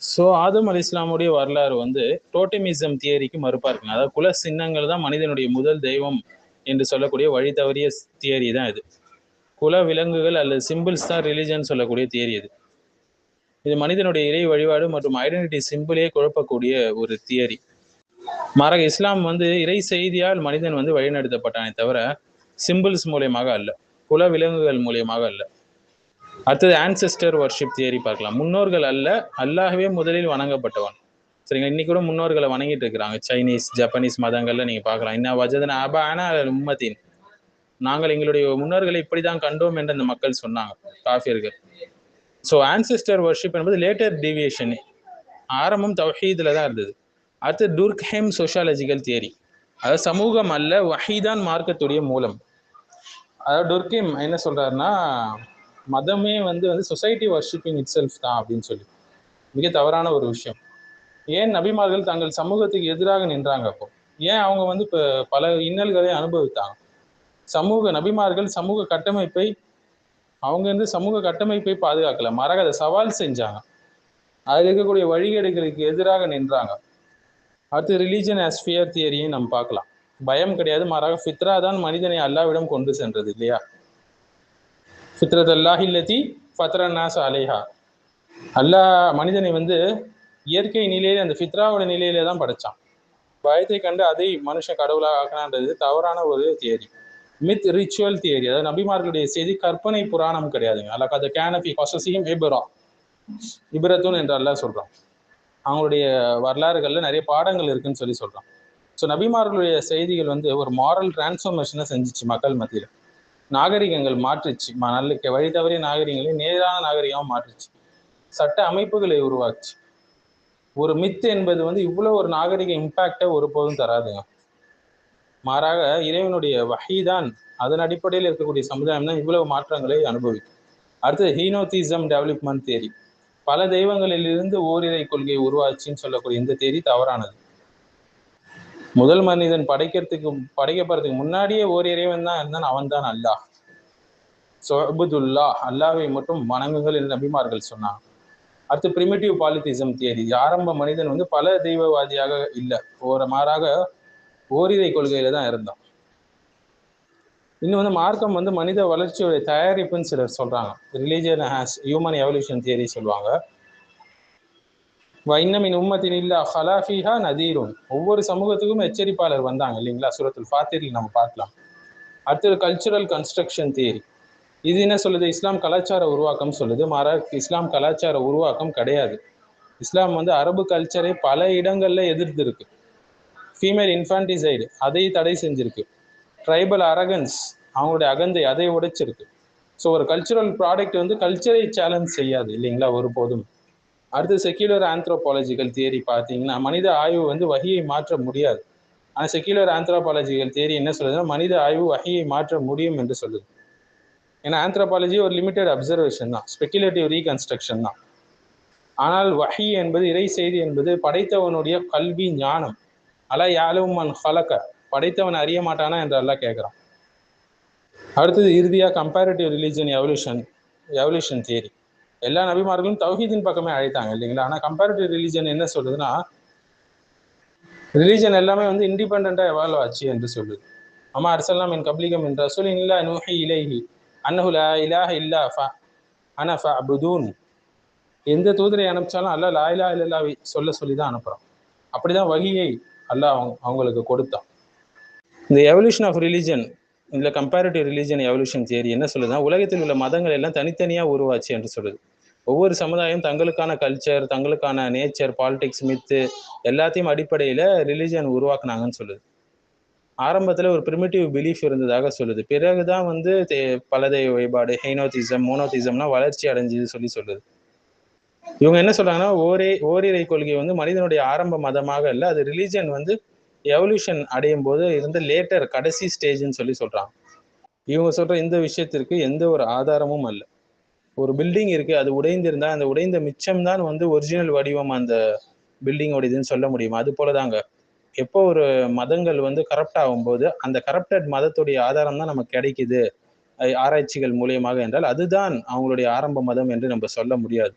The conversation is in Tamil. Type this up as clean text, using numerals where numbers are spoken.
ஸோ ஆதம் அலி இஸ்லாமுடைய வரலாறு வந்து டோட்டமிசம் தியரிக்கு மறுப்பா இருக்குங்க. அதாவது குல சின்னங்கள் தான் மனிதனுடைய முதல் தெய்வம் என்று சொல்லக்கூடிய வழி தவறிய தியரி தான் இது. குல விலங்குகள் அல்லது சிம்பிள்ஸ் தான் ரிலிஜன் சொல்லக்கூடிய தியரி இது. இது மனிதனுடைய இறை வழிபாடு மற்றும் ஐடென்டிட்டி சிம்பிளே குழப்பக்கூடிய ஒரு தியரி. மாறாக இஸ்லாம் வந்து இறை செய்தியால் மனிதன் வந்து வழிநடத்தப்பட்டானே தவிர சிம்பிள்ஸ் மூலியமாக அல்ல, குல விலங்குகள் மூலியமாக அல்ல. அடுத்தது ஆன்செஸ்டர் வர்ஷிப் தியரி பார்க்கலாம். முன்னோர்கள் அல்ல, அல்லாஹ்வே முதலில் வணங்கப்பட்டவன். சரிங்க, இன்னைக்கு கூட முன்னோர்களை வணங்கிட்டு இருக்கிறாங்க. சைனீஸ் ஜப்பானீஸ் மதங்கள்ல நீங்க பார்க்கலாம். இன்னும் வஜதன அபானா உம்மத்தின், நாங்கள் எங்களுடைய முன்னோர்களை இப்படிதான் கண்டோம் என்று அந்த மக்கள் சொன்னாங்க, காஃபியர்கள். ஸோ ஆன்செஸ்டர் வர்ஷிப் என்பது லேட்டர் டீவியேஷன். ஆரம்பம் தௌஹீதுல தான் இருந்தது. அடுத்து டுர்க்ஹெம் சோஷியாலஜிக்கல் தியரி, அதாவது சமூகம் அல்ல வஹீதான் மார்க்கத்துடைய மூலம். அதாவது டுர்க்ஹெம் என்ன சொல்றாருன்னா, மதமே வந்து சொசைட்டி வர்ஷிப்பிங் இட் செல்ஃப் தான் அப்படின்னு சொல்லி. மிக தவறான ஒரு விஷயம். ஏன் நபிமார்கள் தங்கள் சமூகத்துக்கு எதிராக நின்றாங்க? அப்போ ஏன் அவங்க வந்து இப்போ பல இன்னல்களை அனுபவித்தாங்க? நபிமார்கள் சமூக கட்டமைப்பை சமூக கட்டமைப்பை பாதுகாக்கல, மாறாக அதை சவால் செஞ்சாங்க. அதில் இருக்கக்கூடிய வழிகேடுகளுக்கு எதிராக நின்றாங்க. அடுத்து ரிலீஜன் ஆஸ் ஃபியர் தியரியை நம்ம பார்க்கலாம். பயம் கிடையாது, மாறாக ஃபித்ரா தான் மனிதனை அல்லாவிடம் கொண்டு சென்றது இல்லையா? ஃபித்ரத் அல்லாஹி அல்லதி ஃபத்ரன்னாஸ் அலைஹா, அல்லாஹ் மனிதனை வந்து இயற்கை நிலையில, அந்த ஃபித்ராவோட நிலையில தான் படைச்சான். பயத்தை கண்டு அதை மனுஷன் கடவுளாக ஆக்கினான்றது தவறான ஒரு தியரி. மித் ரிச்சுவல் தியரி, அதாவது நபிமார்களுடைய செய்தி கற்பனை புராணம் கிடையாதுங்க. அல்லாஹ் அது கேனபி கொசசியும் இப்ரத்துன் என்று அல்லாஹ் சொல்றான். அவங்களுடைய வரலாறுகள்ல நிறைய பாடங்கள் இருக்குன்னு சொல்லி சொல்றான். ஸோ நபிமார்களுடைய செய்திகள் வந்து ஒரு மாரல் டிரான்ஸ்ஃபர்மேஷனை செஞ்சிச்சு மக்கள் மத்தியில். நாகரிகங்கள் மாற்றுச்சு, நல்ல வழி தவறிய நாகரிகங்களை நேரான நாகரிகமாக மாற்றுச்சு. சட்ட அமைப்புகளை உருவாக்குச்சு. ஒரு மித் என்பது வந்து இவ்வளவு ஒரு நாகரிக இம்பாக்டை ஒருபோதும் தராதுங்க. மாறாக இறைவனுடைய வஹீதான், அதன் அடிப்படையில் இருக்கக்கூடிய சமுதாயம் தான் இவ்வளவு மாற்றங்களை அனுபவிக்கும். அடுத்தது ஹீனோதிசம் டெவலப்மெண்ட் தேரி, பல தெய்வங்களிலிருந்து ஓரிரை கொள்கை உருவாச்சுன்னு சொல்லக்கூடிய இந்த தேரி தவறானது. முதல் மனிதன் படைக்கப்படுறதுக்கு முன்னாடியே ஓர் இறைவன் தான் இருந்தான், அவன் தான் அல்லாஹ். சொஅபுதுல்லாஹ், அல்லாஹ்வை மட்டும் வணங்குங்கள் என்று நபிமார்கள் சொன்னாங்க. அடுத்து பிரிமிட்டிவ் பாலித்திசம் தியரி, ஆரம்ப மனிதன் வந்து பல தெய்வவாதியாக இல்லை, மாறாக ஓரிரை கொள்கையில தான் இருந்தான். இன்னும் மார்க்கம் வந்து மனித வளர்ச்சியுடைய தயாரிப்புன்னு சிலர் சொல்றாங்க. Religion has human evolution theory சொல்லுவாங்க. வைன்னமின் உம்மத்தின் இல்லா ஹலாஃபிஹா நதீரும், ஒவ்வொரு சமூகத்துக்கும் எச்சரிப்பாளர் வந்தாங்க இல்லைங்களா? சூரத்துல் ஃபாத்திரில் நம்ம பார்க்கலாம். அடுத்தது கல்ச்சுரல் கன்ஸ்ட்ரக்ஷன் தியரி, இது என்ன சொல்லுது? இஸ்லாம் கலாச்சார உருவாக்கம் சொல்லுது. மாறாக இஸ்லாம் கலாச்சார உருவாக்கம் கிடையாது. இஸ்லாம் வந்து அரபு கல்ச்சரை பல இடங்கள்ல எதிர்த்து இருக்கு. ஃபீமேல் இன்ஃபான்டிசைடு அதை தடை செஞ்சிருக்கு. ட்ரைபல் அரகன்ஸ், அவங்களுடைய அகந்தை, அதை உடைச்சிருக்கு. ஸோ ஒரு கல்ச்சுரல் ப்ராடக்ட் வந்து கல்ச்சரை சேலஞ்ச் செய்யாது இல்லைங்களா ஒருபோதும். அடுத்து செக்யூலர் ஆந்த்ரோபாலஜிக்கல் தியரி பார்த்தீங்கன்னா, மனித ஆய்வு வந்து வஹியை மாற்ற முடியாது. ஆனால் செக்யூலர் ஆந்த்ரோபாலஜிக்கல் தியரி என்ன சொல்லுதுன்னா, மனித ஆய்வு வஹியை மாற்ற முடியும் என்று சொல்லுது. ஏன்னா ஆந்த்ரோபாலஜி ஒரு லிமிடெட் அப்சர்வேஷன் தான், ஸ்பெகுலேட்டிவ் ரீகன்ஸ்ட்ரக்ஷன் தான். ஆனால் வஹி என்பது, இறை செய்தி என்பது படைத்தவனுடைய கல்வி ஞானம். அலா யாலும் மன் ஹலக, படைத்தவன் அறிய மாட்டானா என்று அல்லாஹ் கேட்குறான். அடுத்தது இறுதியாக கம்பேரிட்டிவ் ரிலீஜன் எவல்யூஷன் தியரி, எல்லா நபிமார்களும் தௌஹீதின் பக்கமே அழைத்தாங்க இல்லைங்களா? ஆனால் கம்பேரிட்டிவ் ரிலீஜன் என்ன சொல்லுதுன்னா, ரிலீஜன் எல்லாமே வந்து இண்டிபெண்டா எவால்வ் ஆச்சு என்று சொல்லுது. அம்மா அர்சல்னா மின் கப்லிகம் என்ற ரசூலின் இல்லா நூஹி இலைஹி அன்னஹு லா இலாஹ இல்லா அன ஃபஅபுதூன், எந்த தூதரை அனுப்பிச்சாலும் அல்லாஹ் லா இலாஹ இல்லல்லாஹ்வை சொல்ல சொல்லி தான் அனுப்புறான். அப்படிதான் வஹியை அல்லாஹ் அவங்களுக்கு கொடுத்தான். இந்த எவல்யூஷன் ஆஃப் ரிலீஜன், இந்த கம்பேரிட்டிவ் ரிலீஜன் எவல்யூஷன் தியரி என்ன சொல்லுதுன்னா, உலகத்தில் உள்ள மதங்கள் எல்லாம் தனித்தனியாக உருவாச்சு என்று சொல்லுது. ஒவ்வொரு சமுதாயம் தங்களுக்கான கல்ச்சர், தங்களுக்கான நேச்சர், பாலிடிக்ஸ், மித்து எல்லாத்தையும் அடிப்படையில் ரிலீஜன் உருவாக்குனாங்கன்னு சொல்லுது. ஆரம்பத்தில் ஒரு பிரிமிட்டிவ் பிலீஃப் இருந்ததாக சொல்லுது. பிறகுதான் வந்து பல தெய்வ வழிபாடு, ஹெய்னோதிசம், மோனோதிசம்லாம் வளர்ச்சி அடைஞ்சது சொல்லுது. இவங்க என்ன சொல்றாங்கன்னா, ஓரிரை கொள்கை வந்து மனிதனுடைய ஆரம்ப மதமாக இல்லை, அது ரிலீஜன் வந்து எவல்யூஷன் அடையும் போது இருந்த லேட்டர் கடைசி ஸ்டேஜ்னு சொல்றாங்க. இவங்க சொல்ற இந்த விஷயத்திற்கு எந்த ஒரு ஆதாரமும் அல்ல. ஒரு பில்டிங் இருக்கு, அது உடைந்திருந்தா அந்த உடைந்த மிச்சம் தான் வந்து ஒரிஜினல் வடிவம் அந்த பில்டிங்கோட இதுன்னு சொல்ல முடியும். அது போலதாங்க, எப்போ ஒரு மதங்கள் வந்து கரப்ட் ஆகும்போது அந்த கரப்டட் மதத்துடைய ஆதாரம் தான் நமக்கு கிடைக்குது ஆராய்ச்சிகள் மூலியமாக என்றால், அதுதான் அவங்களுடைய ஆரம்ப மதம் என்று நம்ம சொல்ல முடியாது.